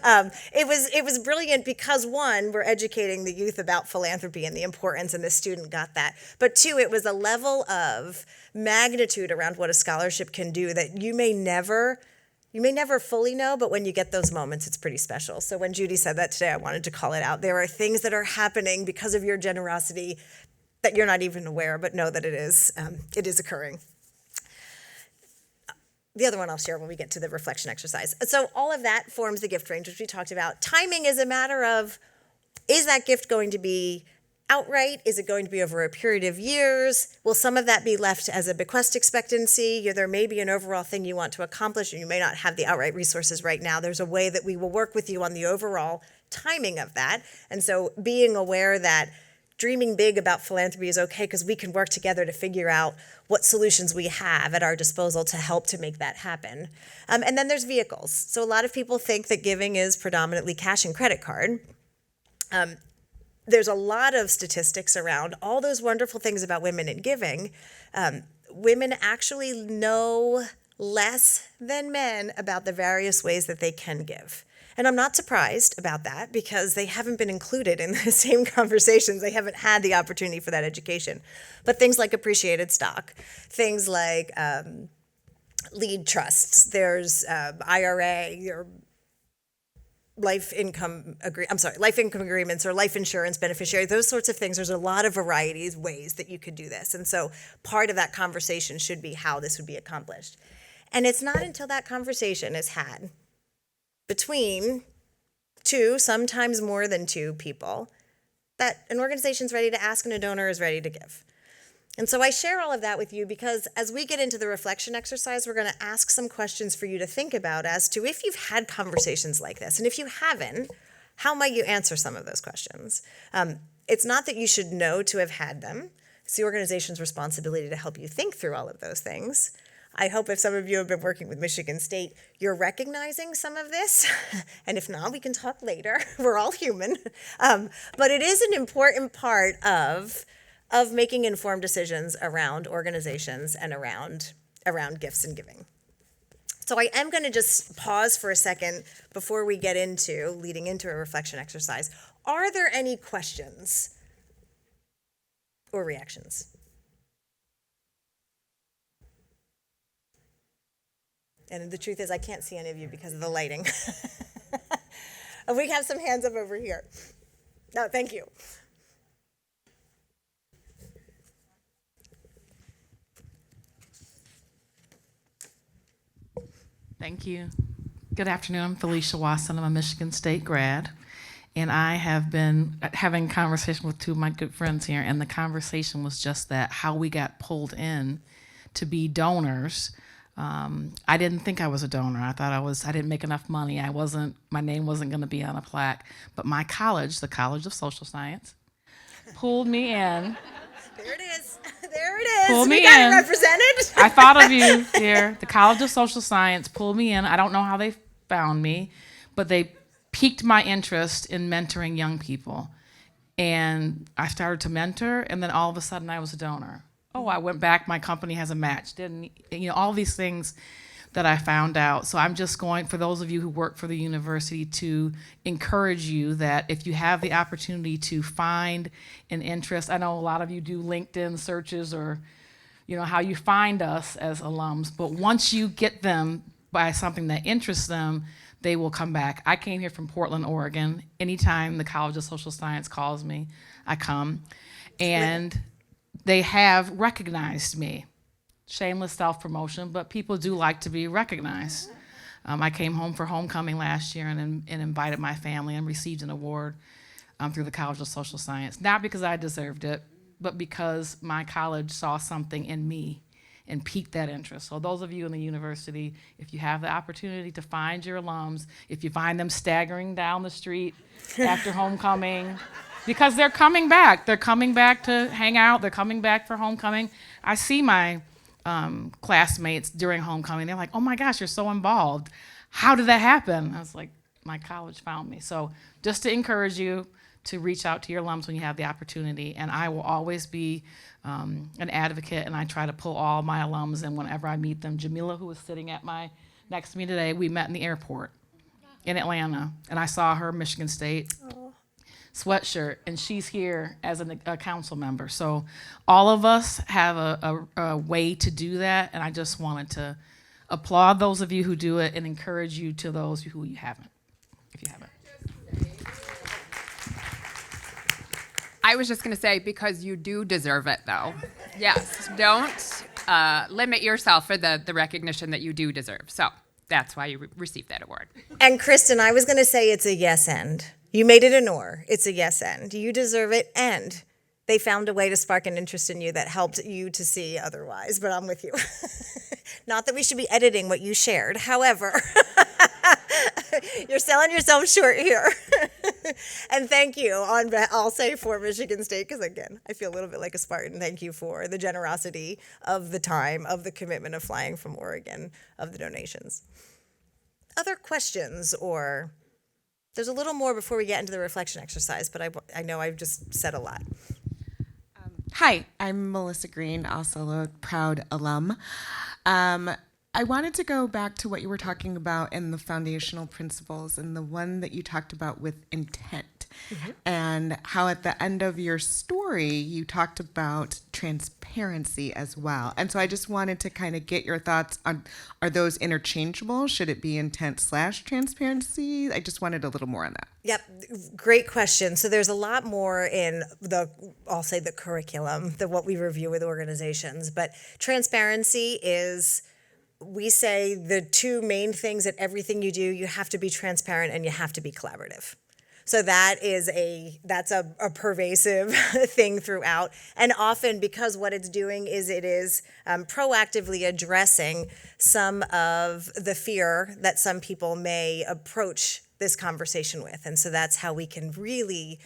It was brilliant because, one, we're educating the youth about philanthropy and the importance, and the student got that. But two, it was a level of magnitude around what a scholarship can do that you may never fully know, but when you get those moments, it's pretty special. So when Judy said that today, I wanted to call it out. There are things that are happening because of your generosity that you're not even aware, but know that it is occurring. The other one I'll share when we get to the reflection exercise. So all of that forms the gift range, which we talked about. Timing is a matter of, is that gift going to be outright? Is it going to be over a period of years? Will some of that be left as a bequest expectancy? There may be an overall thing you want to accomplish, and you may not have the outright resources right now. There's a way that we will work with you on the overall timing of that. And so being aware that dreaming big about philanthropy is okay, because we can work together to figure out what solutions we have at our disposal to help to make that happen. And then there's vehicles. So a lot of people think that giving is predominantly cash and credit card. There's a lot of statistics around all those wonderful things about women in giving. Women actually know less than men about the various ways that they can give. And I'm not surprised about that, because they haven't been included in the same conversations. They haven't had the opportunity for that education. But things like appreciated stock, things like lead trusts, there's IRA, or life income agreements, or life insurance beneficiary, those sorts of things. There's a lot of ways that you could do this. And so part of that conversation should be how this would be accomplished. And it's not until that conversation is had between two, sometimes more than two people, that an organization's ready to ask and a donor is ready to give. And so I share all of that with you because as we get into the reflection exercise, we're going to ask some questions for you to think about as to if you've had conversations like this. And if you haven't, how might you answer some of those questions? It's not that you should know to have had them. It's the organization's responsibility to help you think through all of those things. I hope if some of you have been working with Michigan State, you're recognizing some of this. And if not, we can talk later. We're all human. But it is an important part of making informed decisions around organizations and around gifts and giving. So I am going to just pause for a second before we get into leading into a reflection exercise. Are there any questions or reactions? And the truth is, I can't see any of you because of the lighting. We have some hands up over here. No, thank you. Thank you. Good afternoon. I'm Felicia Watson. I'm a Michigan State grad. And I have been having a conversation with two of my good friends here, and the conversation was just that, how we got pulled in to be donors. I didn't think I was a donor. I thought I didn't make enough money. My name wasn't going to be on a plaque. But my college, the College of Social Science, pulled me in. There it is. There it is. Pulled me we got in. it represented. I thought of you there. The College of Social Science pulled me in. I don't know how they found me, but they piqued my interest in mentoring young people. And I started to mentor, and then all of a sudden I was a donor. Oh, I went back, my company has a match. All these things that I found out. So I'm just going, for those of you who work for the university, to encourage you that if you have the opportunity to find an interest, I know a lot of you do LinkedIn searches or, how you find us as alums, but once you get them by something that interests them, they will come back. I came here from Portland, Oregon. Anytime the College of Social Science calls me, I come. And they have recognized me. Shameless self-promotion, but people do like to be recognized. I came home for homecoming last year and invited my family and received an award through the College of Social Science. Not because I deserved it, but because my college saw something in me and piqued that interest. So those of you in the university, if you have the opportunity to find your alums, if you find them staggering down the street after homecoming, because they're coming back. They're coming back to hang out. They're coming back for homecoming. I see my classmates during homecoming. They're like, oh my gosh, you're so involved. How did that happen? I was like, my college found me. So just to encourage you, to reach out to your alums when you have the opportunity. And I will always be an advocate, and I try to pull all my alums in whenever I meet them. Jamila, who was sitting next to me today, we met in the airport in Atlanta, and I saw her Michigan State sweatshirt, and she's here as a council member. So all of us have a way to do that, and I just wanted to applaud those of you who do it and encourage you to those who you haven't, if you haven't. I was just going to say, because you do deserve it, though. Yes, don't limit yourself for the recognition that you do deserve. So that's why you received that award. And Kristen, I was going to say it's a yes and. You made it an or. It's a yes and. You deserve it, and they found a way to spark an interest in you that helped you to see otherwise, but I'm with you. Not that we should be editing what you shared. However, you're selling yourself short here. And thank you, I'll say for Michigan State, because again, I feel a little bit like a Spartan. Thank you for the generosity of the time, of the commitment of flying from Oregon, of the donations. Other questions, or there's a little more before we get into the reflection exercise, but I know I've just said a lot. Hi, I'm Melissa Green, also a proud alum. I wanted to go back to what you were talking about in the foundational principles, and the one that you talked about with intent, and how at the end of your story you talked about transparency as well. And so I just wanted to kind of get your thoughts on, are those interchangeable? Should it be intent/transparency? I just wanted a little more on that. Yep, great question. So there's a lot more in I'll say the curriculum, what we review with organizations, but transparency is, we say the two main things that everything you do, you have to be transparent and you have to be collaborative. So that's a pervasive thing throughout. And often, because what it's doing is it is proactively addressing some of the fear that some people may approach this conversation with. And so that's how we can really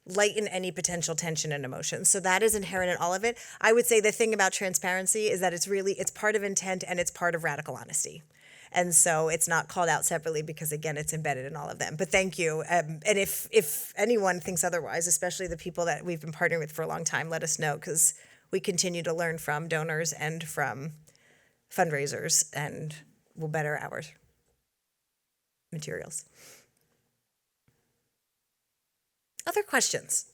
lighten any potential tension and emotion. So that is inherent in all of it. I would say the thing about transparency is that it's part of intent and it's part of radical honesty. And so it's not called out separately because, again, it's embedded in all of them. But thank you. And if anyone thinks otherwise, especially the people that we've been partnering with for a long time, let us know, because we continue to learn from donors and from fundraisers, and we'll better our materials. Other questions?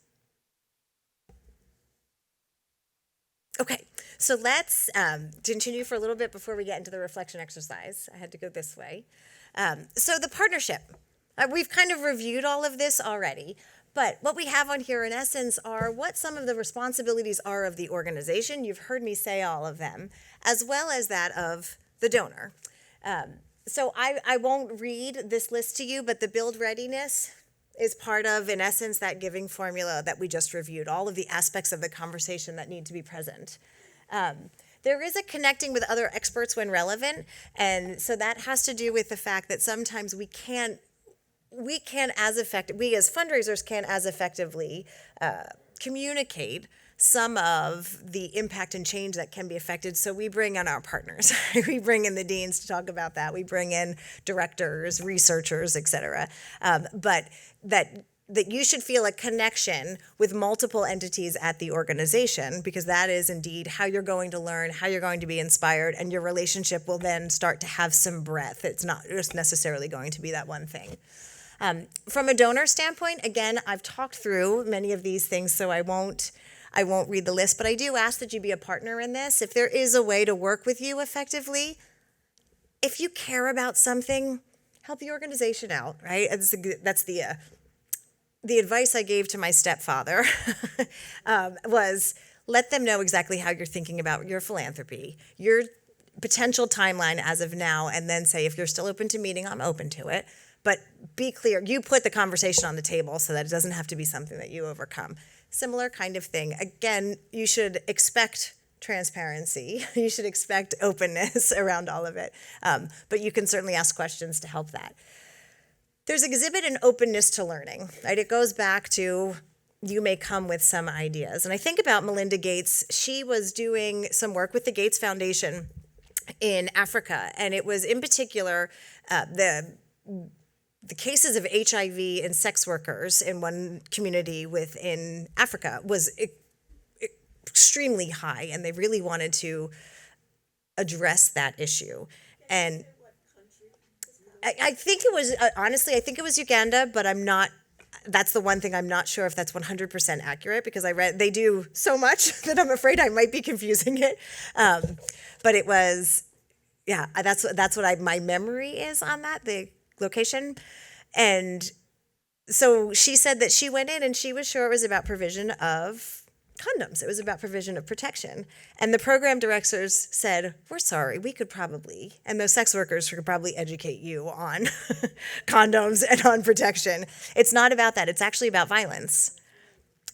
Okay, so let's continue for a little bit before we get into the reflection exercise. I had to go this way. So the partnership. We've kind of reviewed all of this already, but what we have on here in essence are what some of the responsibilities are of the organization. You've heard me say all of them, as well as that of the donor. So I won't read this list to you, but the build readiness is part of, in essence, that giving formula that we just reviewed, all of the aspects of the conversation that need to be present. There is a connecting with other experts when relevant, and so that has to do with the fact that sometimes we as fundraisers can't as effectively communicate some of the impact and change that can be affected. So we bring in our partners. We bring in the deans to talk about that. We bring in directors, researchers, et cetera. But that you should feel a connection with multiple entities at the organization, because that is indeed how you're going to learn, how you're going to be inspired, and your relationship will then start to have some breadth. It's not just necessarily going to be that one thing. From a donor standpoint, again, I've talked through many of these things, so I won't read the list, but I do ask that you be a partner in this. If there is a way to work with you effectively, if you care about something, help the organization out, right? That's the advice I gave to my stepfather was let them know exactly how you're thinking about your philanthropy, your potential timeline as of now, and then say, if you're still open to meeting, I'm open to it. But be clear, you put the conversation on the table so that it doesn't have to be something that you overcome. Similar kind of thing. Again, you should expect transparency. You should expect openness around all of it. But you can certainly ask questions to help that. There's exhibit an openness to learning, right? It goes back to you may come with some ideas. And I think about Melinda Gates. She was doing some work with the Gates Foundation in Africa. And it was in particular the the cases of HIV in sex workers in one community within Africa was extremely high, and they really wanted to address that issue. And I think it was, honestly, I think it was Uganda, but I'm not, that's the one thing I'm not sure if that's 100% accurate, because I read, they do so much that I'm afraid I might be confusing it. But it was, yeah, that's what my memory is on that, the location. And so she said that she went in and she was sure it was about provision of condoms. It was about provision of protection. And the program directors said, we're sorry, we could probably, and those sex workers could probably educate you on condoms and on protection. It's not about that. It's actually about violence.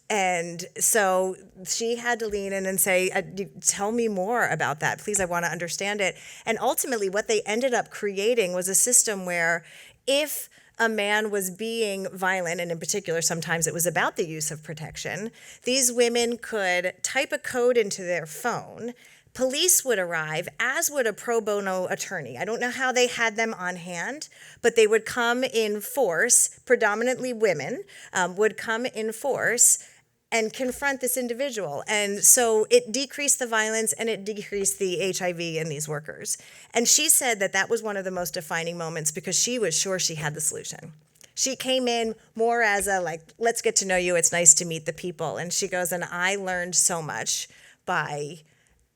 And so she had to lean in and say, tell me more about that. Please, I want to understand it. And ultimately, what they ended up creating was a system where if a man was being violent, and in particular, sometimes it was about the use of protection, these women could type a code into their phone. Police would arrive, as would a pro bono attorney. I don't know how they had them on hand, but they would come in force, predominantly women, would come in force and confront this individual. And so it decreased the violence and it decreased the HIV in these workers. And she said that that was one of the most defining moments because she was sure she had the solution. She came in more as a, like, let's get to know you, it's nice to meet the people. And she goes, and I learned so much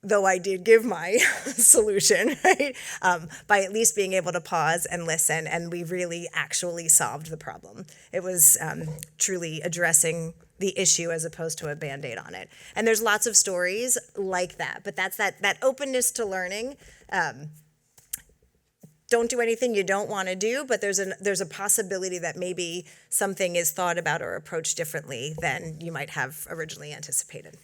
though I did give my solution, right? By at least being able to pause and listen, and we really actually solved the problem. It was truly addressing the issue as opposed to a Band-Aid on it. And there's lots of stories like that, but that's that openness to learning. Don't do anything you don't want to do, but there's a possibility that maybe something is thought about or approached differently than you might have originally anticipated.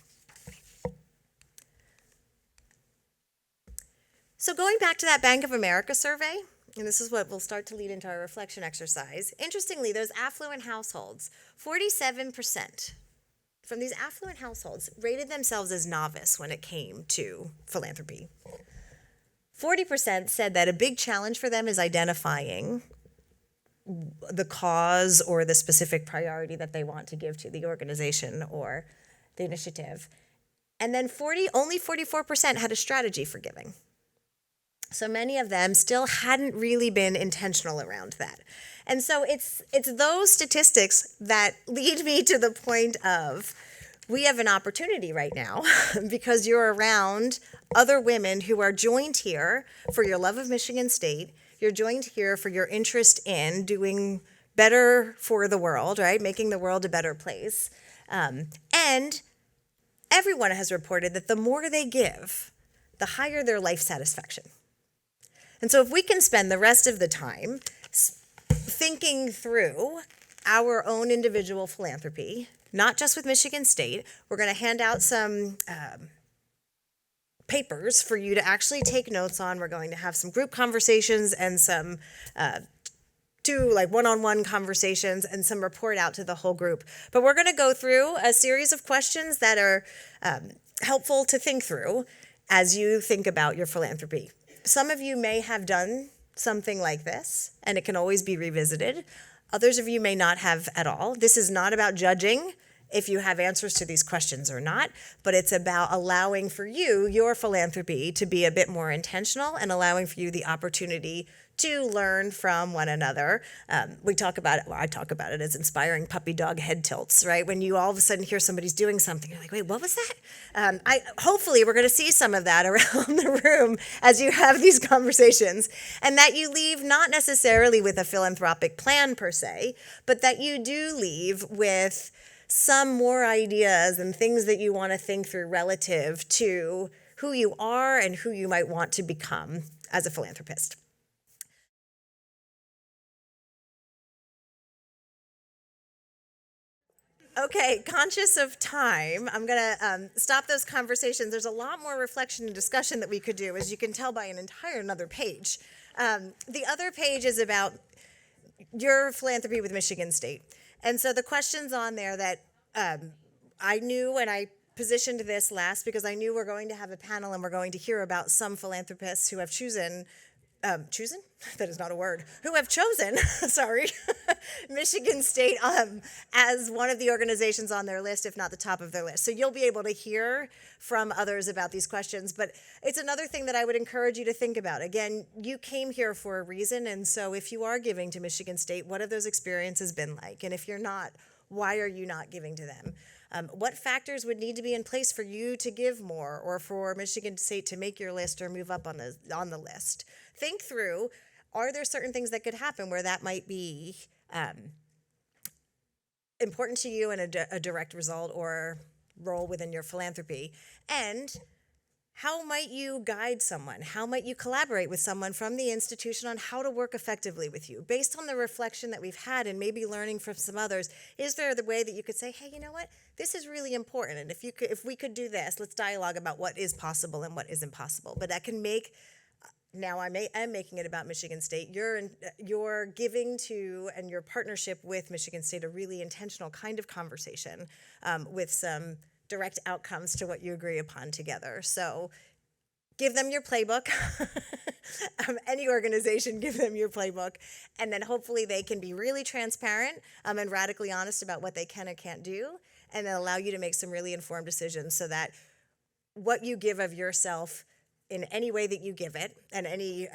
So going back to that Bank of America survey, and this is what will start to lead into our reflection exercise. Interestingly, those affluent households, 47% from these affluent households rated themselves as novice when it came to philanthropy. 40% said that a big challenge for them is identifying the cause or the specific priority that they want to give to the organization or the initiative. And then only 44% had a strategy for giving. So many of them still hadn't really been intentional around that. And so it's those statistics that lead me to the point of we have an opportunity right now because you're around other women who are joined here for your love of Michigan State. You're joined here for your interest in doing better for the world, right? Making the world a better place. And everyone has reported that the more they give, the higher their life satisfaction. And so if we can spend the rest of the time thinking through our own individual philanthropy, not just with Michigan State, we're going to hand out some papers for you to actually take notes on. We're going to have some group conversations and some one-on-one conversations and some report out to the whole group. But we're going to go through a series of questions that are helpful to think through as you think about your philanthropy. Some of you may have done something like this, and it can always be revisited. Others of you may not have at all. This is not about judging if you have answers to these questions or not, but it's about allowing for you, your philanthropy, to be a bit more intentional and allowing for you the opportunity to learn from one another. I talk about it as inspiring puppy dog head tilts, right? When you all of a sudden hear somebody's doing something, you're like, wait, what was that? Hopefully we're gonna see some of that around the room as you have these conversations, and that you leave not necessarily with a philanthropic plan per se, but that you do leave with some more ideas and things that you wanna think through relative to who you are and who you might want to become as a philanthropist. Okay, conscious of time, I'm going to stop those conversations. There's a lot more reflection and discussion that we could do, as you can tell by an entire another page. The other page is about your philanthropy with Michigan State. And so the questions on there that I knew, and I positioned this last because I knew we're going to have a panel and we're going to hear about some philanthropists who have chosen chosen, that is not a word, who have chosen, sorry, Michigan State as one of the organizations on their list, if not the top of their list. So you'll be able to hear from others about these questions, but it's another thing that I would encourage you to think about. Again, you came here for a reason, and so if you are giving to Michigan State, what have those experiences been like? And if you're not, why are you not giving to them? What factors would need to be in place for you to give more, or for Michigan State to make your list or move up on the list? Think through, are there certain things that could happen where that might be important to you and a direct result or role within your philanthropy? And how might you guide someone? How might you collaborate with someone from the institution on how to work effectively with you? Based on the reflection that we've had and maybe learning from some others, is there the way that you could say, hey, you know what? This is really important. And if we could do this, let's dialogue about what is possible and what isn't possible. But that can make, now I'm making it about Michigan State, your giving to and your partnership with Michigan State a really intentional kind of conversation with some direct outcomes to what you agree upon together. So give them your playbook. Any organization, give them your playbook. And then hopefully they can be really transparent and radically honest about what they can and can't do, and then allow you to make some really informed decisions so that what you give of yourself in any way that you give it and any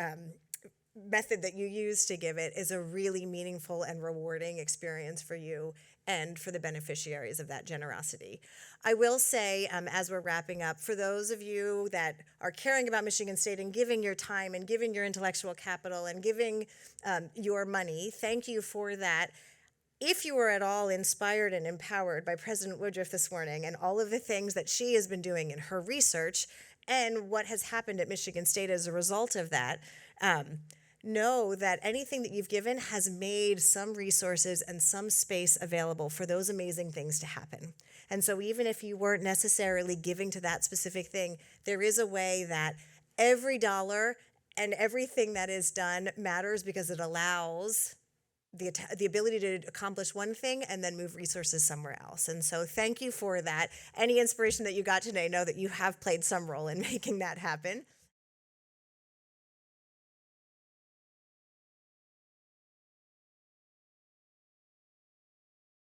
method that you use to give it is a really meaningful and rewarding experience for you and for the beneficiaries of that generosity. I will say, as we're wrapping up, for those of you that are caring about Michigan State and giving your time and giving your intellectual capital and giving your money, thank you for that. If you were at all inspired and empowered by President Woodruff this morning and all of the things that she has been doing in her research and what has happened at Michigan State as a result of that, know that anything that you've given has made some resources and some space available for those amazing things to happen. And so even if you weren't necessarily giving to that specific thing, there is a way that every dollar and everything that is done matters because it allows the ability to accomplish one thing and then move resources somewhere else. And so thank you for that. Any inspiration that you got today, know that you have played some role in making that happen.